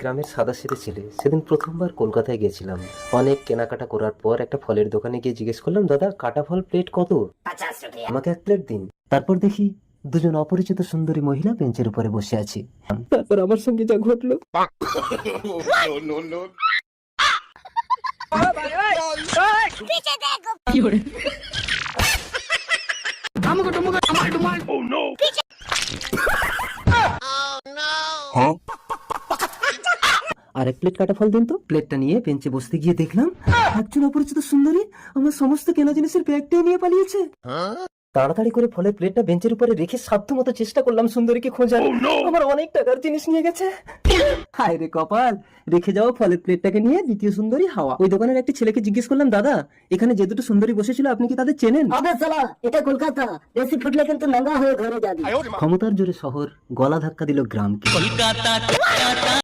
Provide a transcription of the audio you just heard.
গ্রামের সাদাসিধে ছেলে। সেদিন প্রথমবার কলকাতায় গেছিলাম। অনেক কেনাকাটা করার পর একটা ফলের দোকানে গিয়ে জিজ্ঞেস করলাম, দাদা কাটা ফল প্লেট কত? আমাকে 1 প্লেট দিন। তারপর দেখি দুজন অপরিচিত সুন্দরী মহিলা বেঞ্চের উপরে বসে আছি। তারপর আমার সঙ্গে যা ঘটলো। আর 1 প্লেট কাটা ফল দিন তো। প্লেটটা নিয়ে বেঞ্চে বসতে গিয়ে দেখলাম একজন অপরিচিত সুন্দরী আমার সমস্ত কেনা জিনিসের ব্যাগটাই নিয়ে পালিয়েছে। তাড়াতাড়ি করে ফলের প্লেটটা বেঞ্চের উপরে রেখে সাধ্যমতো চেষ্টা করলাম সুন্দরীকে খোঁজার। আমার অনেক টাকার জিনিস নিয়ে গেছে। হায় রে কপাল, রেখে যাওয়া ফলের প্লেটটাকে নিয়ে দ্বিতীয় সুন্দরী হাওয়া। ওই দোকানের একটি ছেলেকে জিজ্ঞেস করলাম, দাদা এখানে যে দুটো সুন্দরী বসেছিল আপনি কি তাদের চেনেন? আবে সালা, এটা কলকাতা, বেশি ফুটলে কিন্তু নাঙ্গা হয়ে ঘরে যাবি। ক্ষমতার জোরে শহর গলা ধাক্কা দিল গ্রামকে।